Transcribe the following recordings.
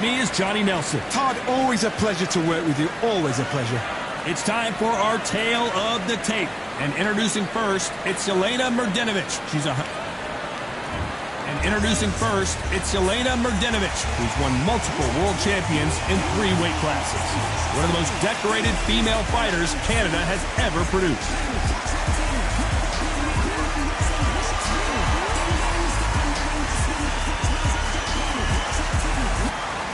me is Johnny Nelson. Todd, always a pleasure to work with you. Always a pleasure. It's time for our tale of the tape. And introducing first, it's Yelena Mrdinovic. Who's won multiple world champions in 3 weight classes. One of the most decorated female fighters Canada has ever produced.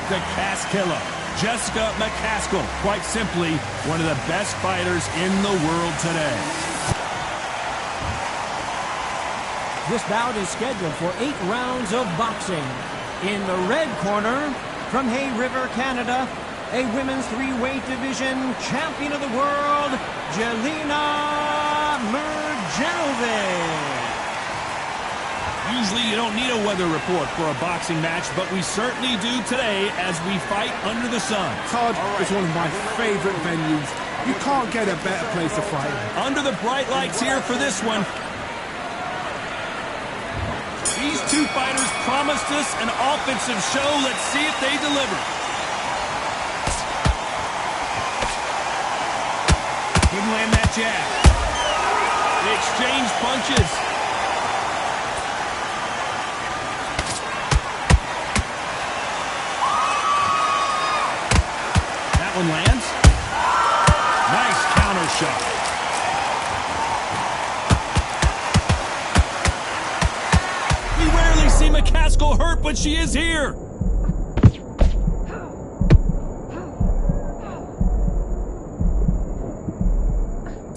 The Cask Killer, Jessica McCaskill. Quite simply, one of the best fighters in the world today. This bout is scheduled for 8 rounds of boxing. In the red corner, from Hay River, Canada, a women's 3-weight division champion of the world, Yelena Mrdinovic. Usually you don't need a weather report for a boxing match, but we certainly do today as we fight under the sun. Todd is one of my favorite venues. You can't get a better place to fight. Under the bright lights here for this one. These 2 fighters promised us an offensive show. Let's see if they deliver. Couldn't land that jab. They exchanged punches. That one lands. Nice counter shot. See McCaskill hurt, but she is here.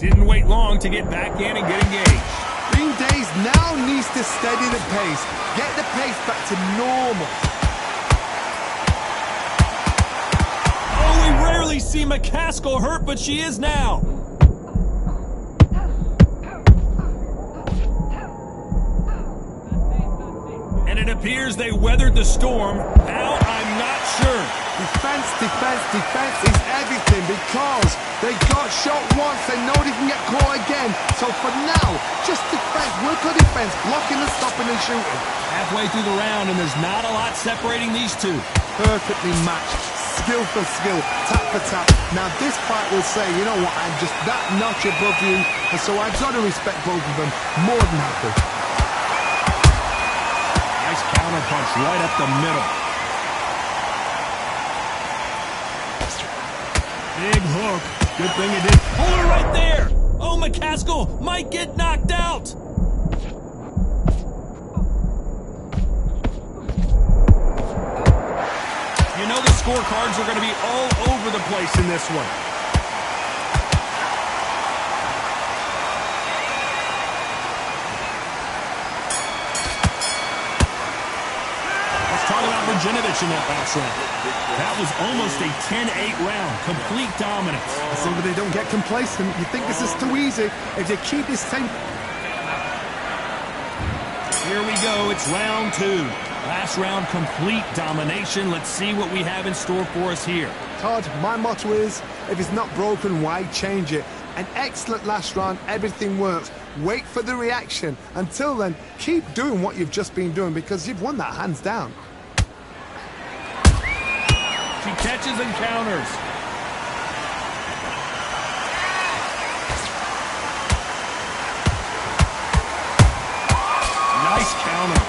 Didn't wait long to get back in and get engaged. Green Days now needs to steady the pace. Get the pace back to normal. Oh, we rarely see McCaskill hurt, but she is now. And it appears they weathered the storm. How? I'm not sure. Defense is everything because they got shot once. They know they can get caught again. So for now, just defense. Work on defense, blocking and stopping and shooting. Halfway through the round, and there's not a lot separating these 2. Perfectly matched. Skill for skill, tap for tap. Now this fight will say, you know what, I'm just that notch above you. And so I've got to respect both of them. More than happy. Counter punch right up the middle. Big hook. Good thing it did. Hold her right there. Oh, McCaskill might get knocked out. You know the scorecards are going to be all over the place in this one. Mrdinovic in that last round. That was almost a 10-8 round. Complete dominance. As long as they don't get complacent, you think this is too easy. If they keep this tempo. Here we go. It's round 2. Last round, complete domination. Let's see what we have in store for us here. Todd, my motto is, if it's not broken, why change it? An excellent last round. Everything works. Wait for the reaction. Until then, keep doing what you've just been doing because you've won that hands down. She catches and counters. Nice counter.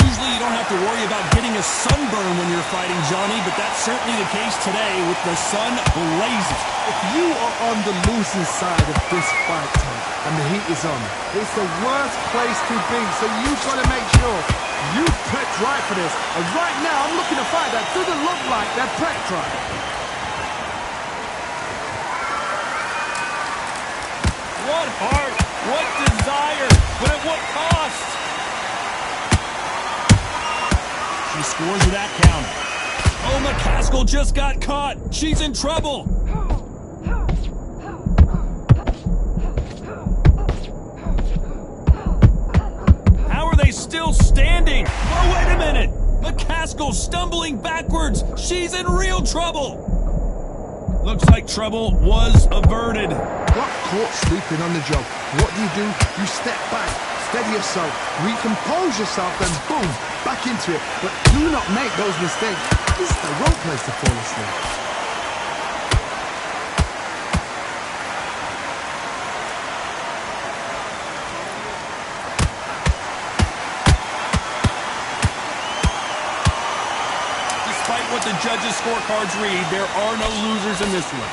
Usually you don't have to worry about getting a sunburn when you're fighting, Johnny, but that's certainly the case today with the sun blazing. If you are on the losing side of this fight, Tom, and the heat is on, it's the worst place to be, so you've got to make sure you prepped right for this. And right now, I'm looking to fight that doesn't look like they're prepped right. What heart, what desire, but at what cost? She scores with that counter. Oh, McCaskill just got caught. She's in trouble. How are they still standing? Oh, wait a minute. McCaskill stumbling backwards. She's in real trouble. Looks like trouble was averted. Got caught sleeping on the job. What do? You step back, steady yourself, recompose yourself, then boom, back into it. But do not make those mistakes. This is the rope place to fall asleep. Despite what the judges' scorecards read, there are no losers in this one.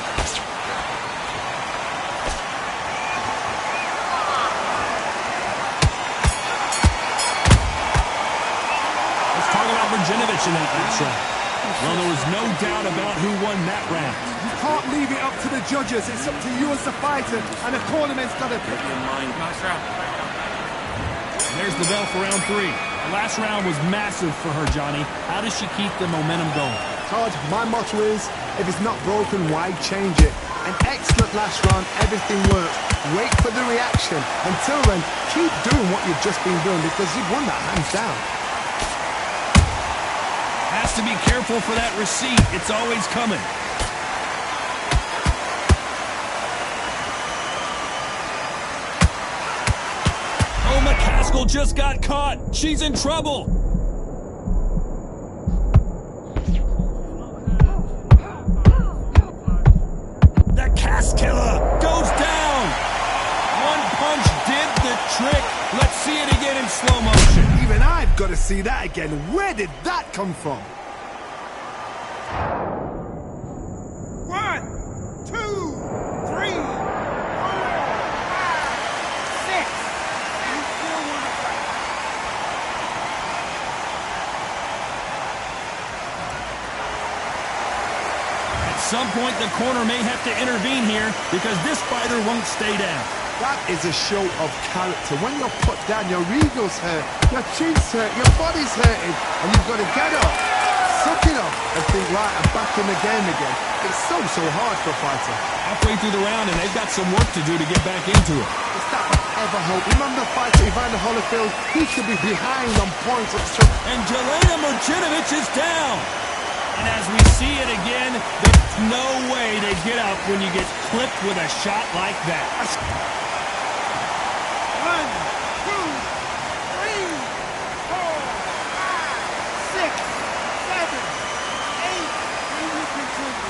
Let's talk about Virginovich in that last round. Well, there was no doubt about who won that round. You can't leave it up to the judges. It's up to you as the fighter, and the tournament's got to pick your mind. Nice round. And there's the bell for round 3. The last round was massive for her, Johnny. How does she keep the momentum going? Todd, my motto is, if it's not broken, why change it? An excellent last round, everything works. Wait for the reaction. Until then, keep doing what you've just been doing because you've won that hands down. Has to be careful for that receipt. It's always coming. Oh, McCaskill just got caught. She's in trouble. The Cast Killer goes down. One punch did the trick. Let's see it again in slow motion. Even I've got to see that again. Where did that come from? 1, 2, 3, 4, 5, 6. You still want to fight? At some point, the corner may have to intervene here because this fighter won't stay down. That is a show of character. When you're put down, your ego's hurt, your chin's hurt, your body's hurting, and you've got to get up, suck it up, and think, right, I'm back in the game again. It's so hard for a fighter. Halfway through the round, and they've got some work to do to get back into it. It's that ever hope. Remember the fighter Evander Holyfield? He should be behind on points. And Jelena Mrnjavčević is down. And as we see it again, there's no way to get up when you get clipped with a shot like that. 1, 2, 3, 4, 5, 6, 7, 8. And you continue.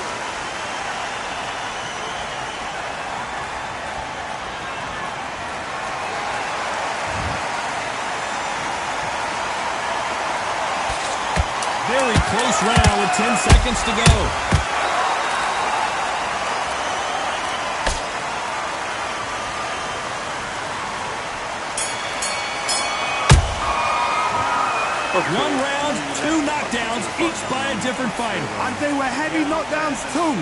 Very close round with 10 seconds to go. One round, 2 knockdowns, each by a different fighter. And they were heavy knockdowns too.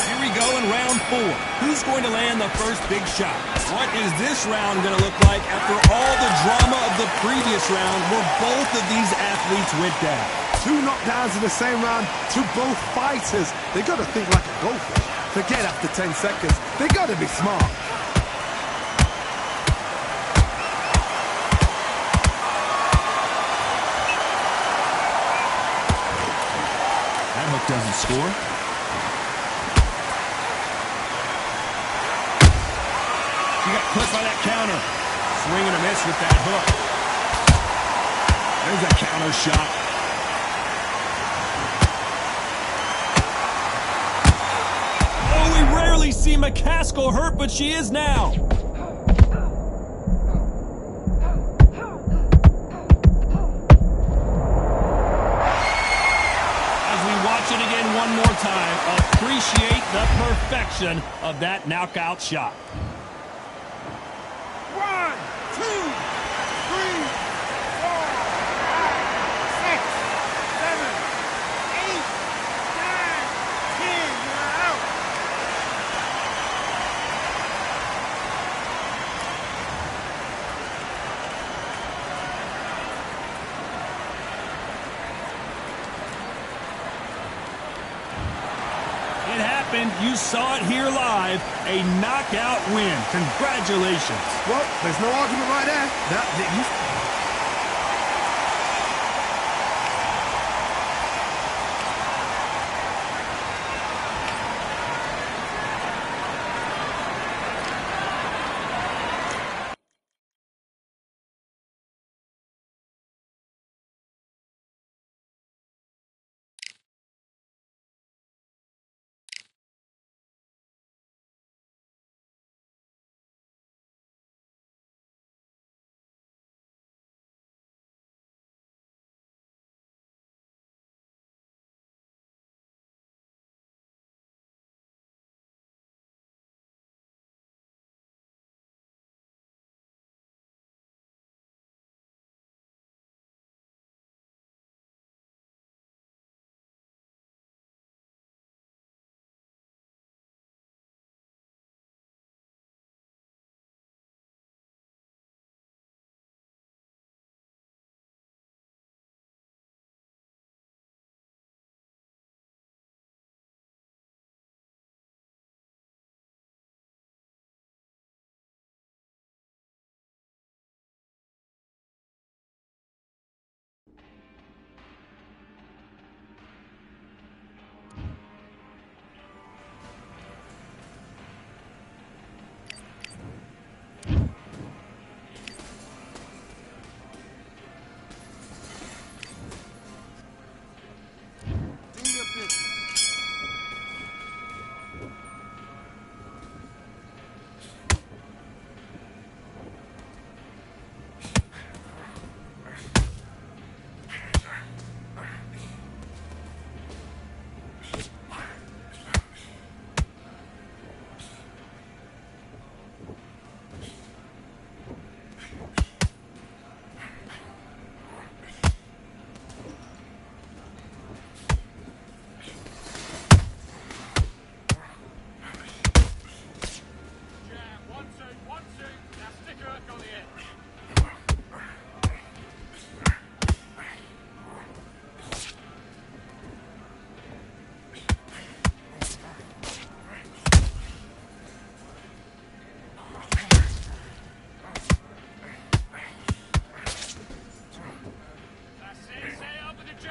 Here we go in round 4. Who's going to land the first big shot? What is this round going to look like after all the drama of the previous round where both of these athletes went down? 2 knockdowns in the same round to both fighters. They got to think like a goldfish. Forget after 10 seconds. They got to be smart. That hook doesn't score. She got clipped by that counter. Swing and a miss with that hook. There's a counter shot. Oh, we rarely see McCaskill hurt, but she is now. As we watch it again one more time, appreciate the perfection of that knockout shot. 1, 2, 3, 4, 5, 6, 7, 8, 9, 10. You're out. It happened. You saw it here live. A knockout win. Congratulations. Well, there's no argument right there. That you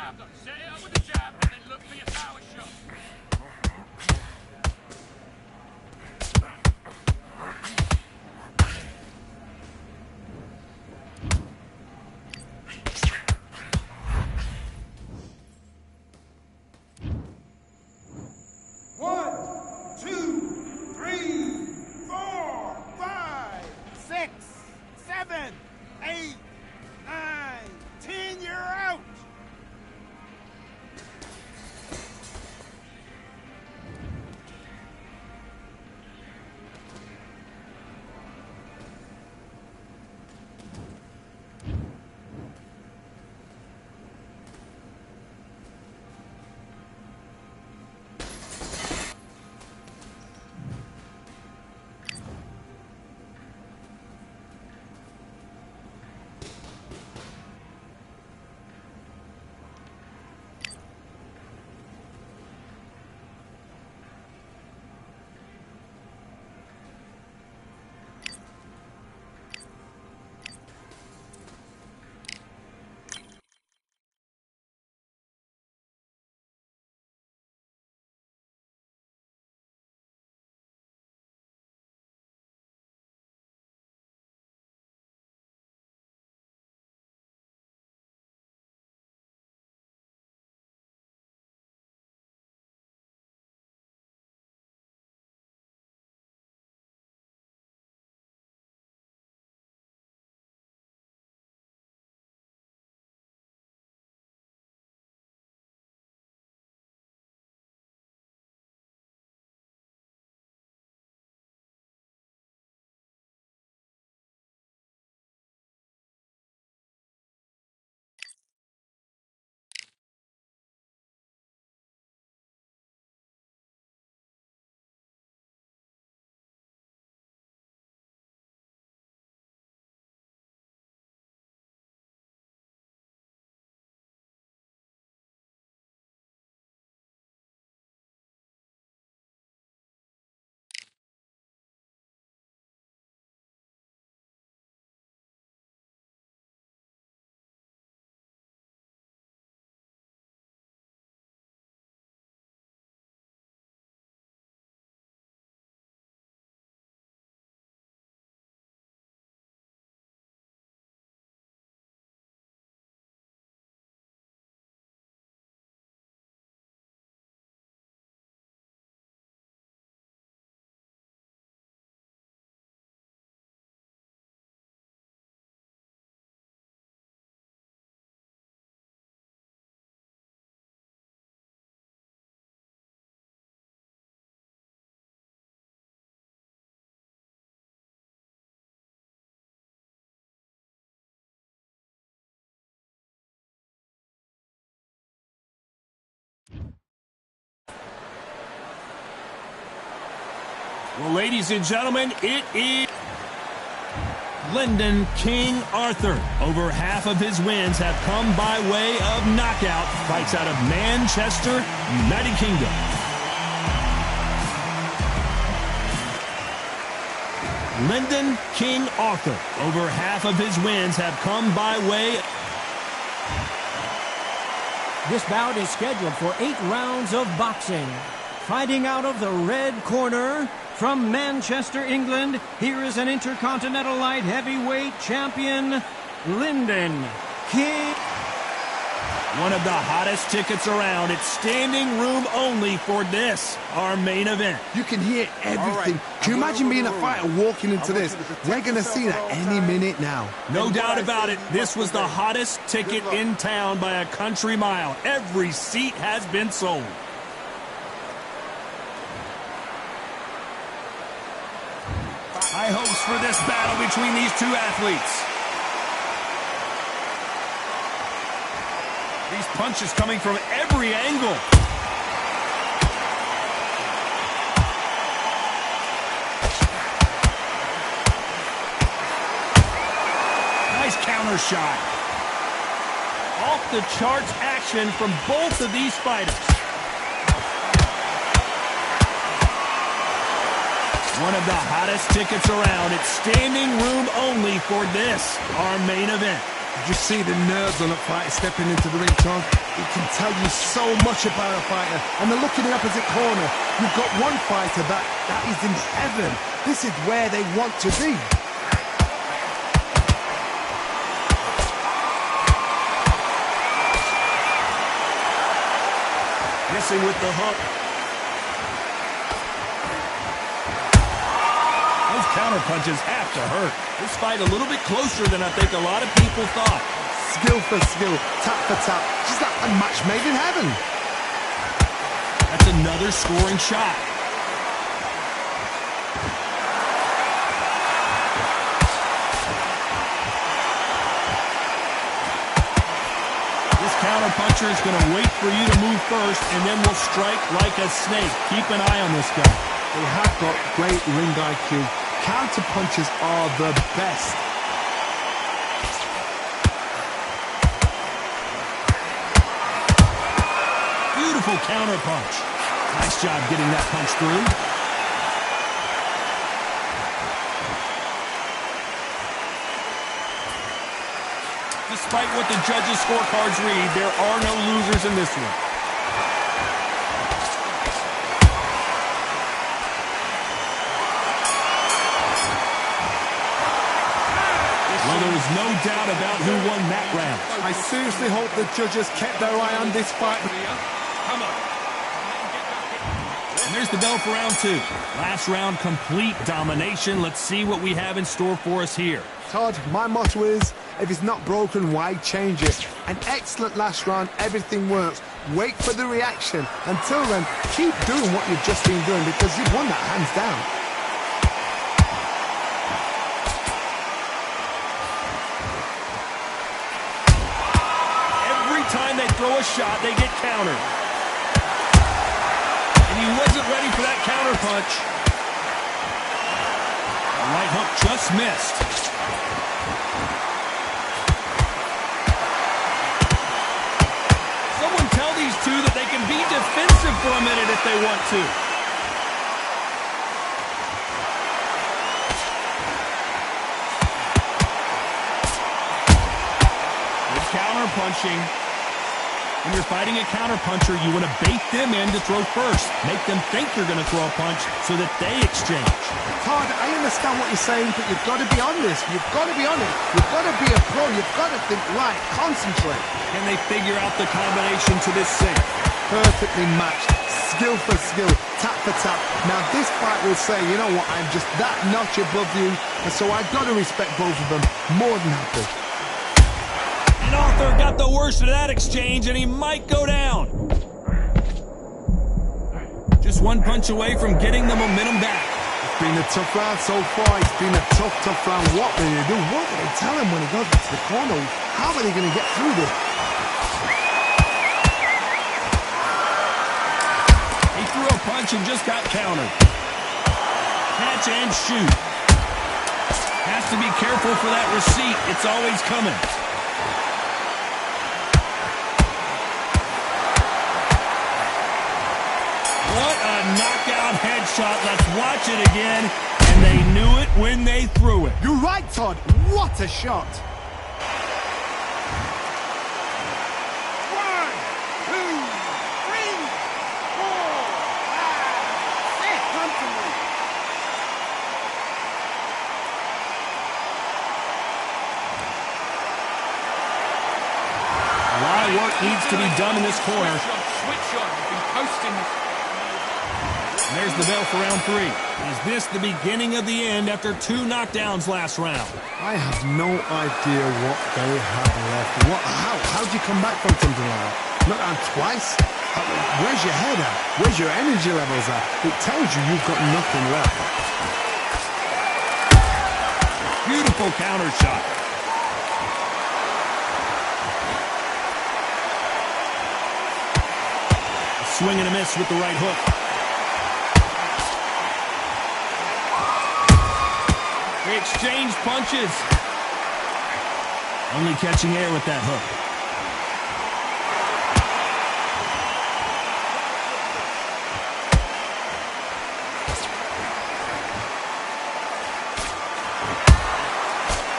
jab, though. Set it up with the jab, and then look for your power shot. Well, ladies and gentlemen, it is Lyndon King Arthur. Over half of his wins have come by way of knockout. Fights out of Manchester, United Kingdom. Lyndon King Arthur. Over half of his wins have come by way. This bout is scheduled for 8 rounds of boxing. Fighting out of the red corner from Manchester, England, here is an Intercontinental Light Heavyweight Champion, Lyndon King. One of the hottest tickets around. It's standing room only for this, our main event. You can hear everything. Can you imagine being a fighter walking into this? We're going to see that any minute now. No doubt about it. This was the hottest ticket in town by a country mile. Every seat has been sold. High hopes for this battle between these two athletes. These punches coming from every angle. Nice counter shot. Off the charts action from both of these fighters. One of the hottest tickets around. It's standing room only for this, our main event. You just see the nerves on a fighter stepping into the ring, Todd. It can tell you so much about a fighter. And then look in the opposite corner. You've got one fighter that is in heaven. This is where they want to be. Missing with the hook. Those counter punches have to hurt. This fight a little bit closer than I think a lot of people thought. Skill for skill, tap for tap. Just like a match made in heaven. That's another scoring shot. This counterpuncher is going to wait for you to move first, and then will strike like a snake. Keep an eye on this guy. They have got great ring IQ. Counter punches are the best. Beautiful counter punch. Nice job getting that punch through. Despite what the judges' scorecards read, there are no losers in this one. Well, there was no doubt about who won that round. I seriously hope the judges kept their eye on this fight. Come on. And there's the bell for round two. Last round, complete domination. Let's see what we have in store for us here. Todd, my motto is, if it's not broken, why change it? An excellent last round, everything works. Wait for the reaction. Until then, keep doing what you've just been doing because you've won that hands down. Every time they throw a shot, they get countered. And he wasn't ready for that counter punch. The right hook just missed. Someone tell these two that they can be defensive for a minute if they want to. Good counter punching. When you're fighting a counterpuncher, you want to bait them in to throw first. Make them think you're going to throw a punch so that they exchange. Todd, I understand what you're saying, but you've got to be honest. You've got to be honest. You've got to be a pro. You've got to think right. Concentrate. Can they figure out the combination to this sink? Perfectly matched. Skill for skill. Tap for tap. Now this fight will say, you know what, I'm just that notch above you. And so I've got to respect both of them. More than happy. And Arthur got the worst of that exchange, and he might go down. Just one punch away from getting the momentum back. It's been a tough round so far. It's been a tough round. What will they do? What will they tell him when he goes back to the corner? How are they going to get through this? He threw a punch and just got countered. Catch and shoot. Has to be careful for that receipt. It's always coming. What a knockout headshot. Let's watch it again. And they knew it when they threw it. You're right, Todd. What a shot. 1, 2, 3, 4, 5, 6. Come to me. A lot of work needs to be done in this corner. Switch on. You've been posting this. And there's the bell for round three. Is this the beginning of the end after 2 knockdowns last round? I have no idea what they have left. How do you come back from something like that? Not down twice? Where's your head at? Where's your energy levels at? It tells you you've got nothing left. Beautiful counter shot. A swing and a miss with the right hook. They exchange punches. Only catching air with that hook.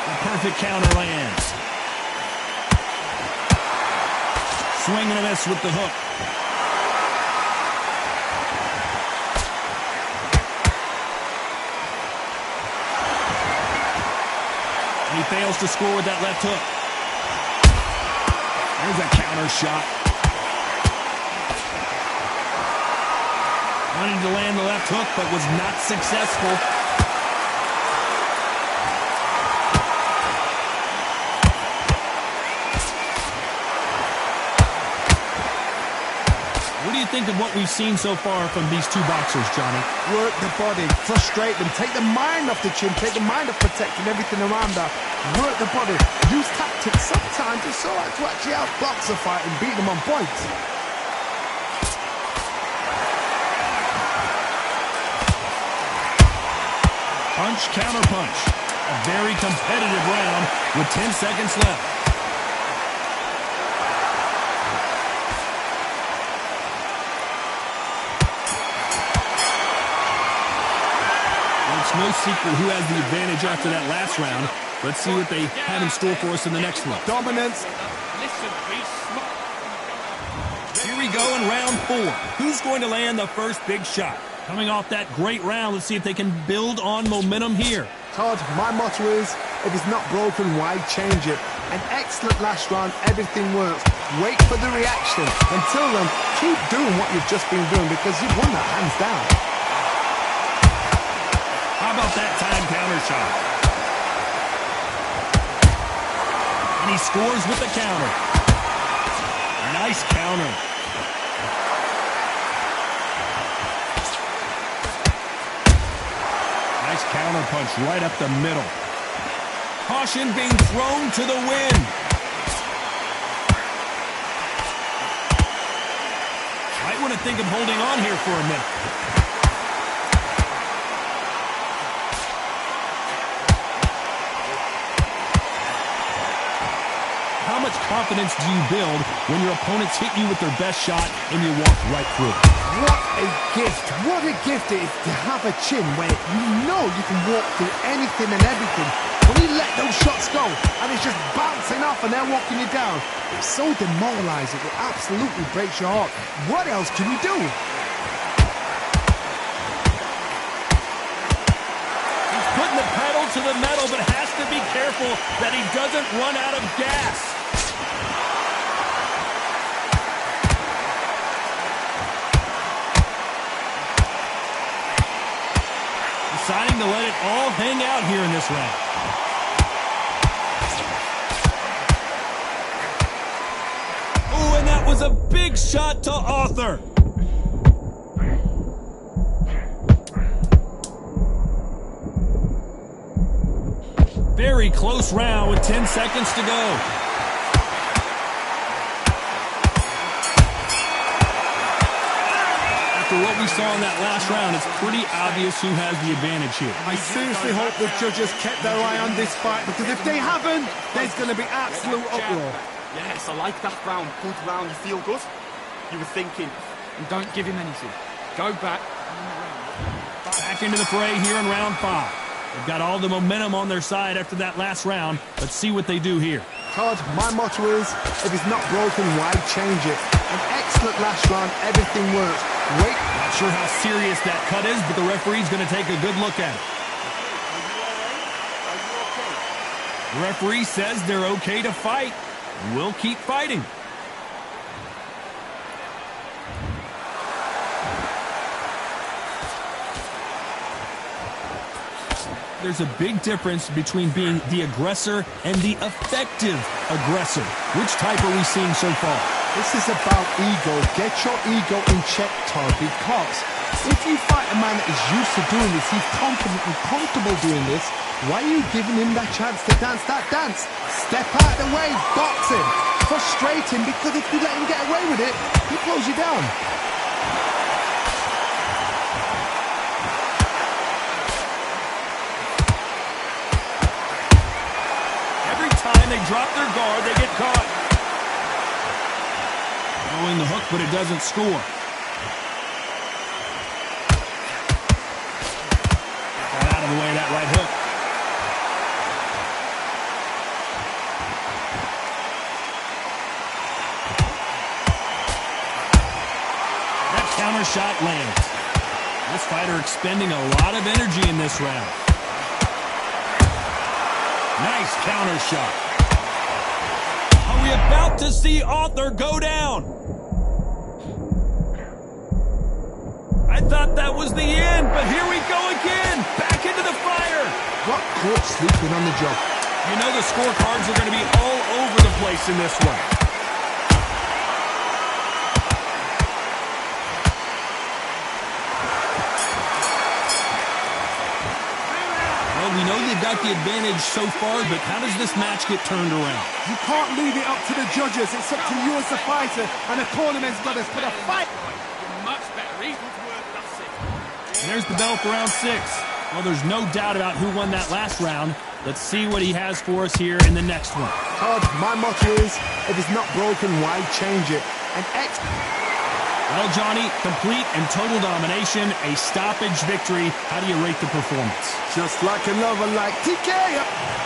The perfect counter lands. swing and a miss with the hook. And he fails to score with that left hook. There's a counter shot. Wanted to land the left hook, but was not successful. What do you think of what we've seen so far from these two boxers, Johnny? Work the body, frustrate them, take the mind off the chin, take the mind off protecting everything around that. Work the body, use tactics. Sometimes it's all right to actually outbox a fight and beat them on points. Punch, counter punch. A very competitive round with 10 seconds left. It's no secret who has the advantage after that last round. Let's see what they have in store for us in the next one. Dominance. Here we go in round 4. Who's going to land the first big shot? Coming off that great round, let's see if they can build on momentum here. Todd, my motto is, if it's not broken, why change it? An excellent last round, everything works. Wait for the reaction. Until then, keep doing what you've just been doing because you've won that hands down. How about that time counter shot? And he scores with the counter. Nice counter. Nice counter punch right up the middle. Caution being thrown to the wind. Might want to think of holding on here for a minute. How much confidence do you build when your opponents hit you with their best shot and you walk right through it? What a gift. What a gift it is to have a chin where you know you can walk through anything and everything. When you let those shots go and it's just bouncing off and they're walking you down, it's so demoralizing. It absolutely breaks your heart. What else can you do? He's putting the pedal to the metal, but has to be careful that he doesn't run out of gas. Deciding to let it all hang out here in this round. Oh, and that was a big shot to Arthur. Very close round with 10 seconds to go. After what we saw in that last round, it's pretty obvious who has the advantage here. I seriously hope the judges kept their eye on this fight because if they haven't, there's going to be absolute uproar. Yes, I like that round. Good round. You feel good? You were thinking, and don't give him anything. Go back. Back into the fray here in round 5. They've got all the momentum on their side after that last round. Let's see what they do here. Todd, my motto is, if it's not broken, why change it? An excellent last round, everything works. Wait. Not sure how serious that cut is, but the referee's going to take a good look at it. The referee says they're okay to fight. We'll keep fighting. There's a big difference between being the aggressor and the effective aggressor. Which type are we seeing so far? This is about ego. Get your ego in check, Todd, because if you fight a man that is used to doing this, he's confident and comfortable doing this, why are you giving him that chance to dance that dance? Step out of the way, box him, frustrate him, because if you let him get away with it, he close you down. They drop their guard, they get caught. Throwing the hook, but it doesn't score. Got out of the way of that right hook. counter shot lands. This fighter expending a lot of energy in this round. Nice counter shot. Are we about to see Arthur go down? I thought that was the end, but here we go again. Back into the fire. Got caught sleeping on the job. You know the scorecards are going to be all over the place in this one. Well, we know they've got the advantage so far, but how does this match get turned around? You can't leave it up to the judges. It's up to you as the fighter, and the tournament's got us for the fight. Much better. And there's the bell for round 6. Well, there's no doubt about who won that last round. Let's see what he has for us here in the next one. Todd, my motto is, if it's not broken, why change it? And Well, Johnny, complete and total domination, a stoppage victory. How do you rate the performance? just like a lover like TK.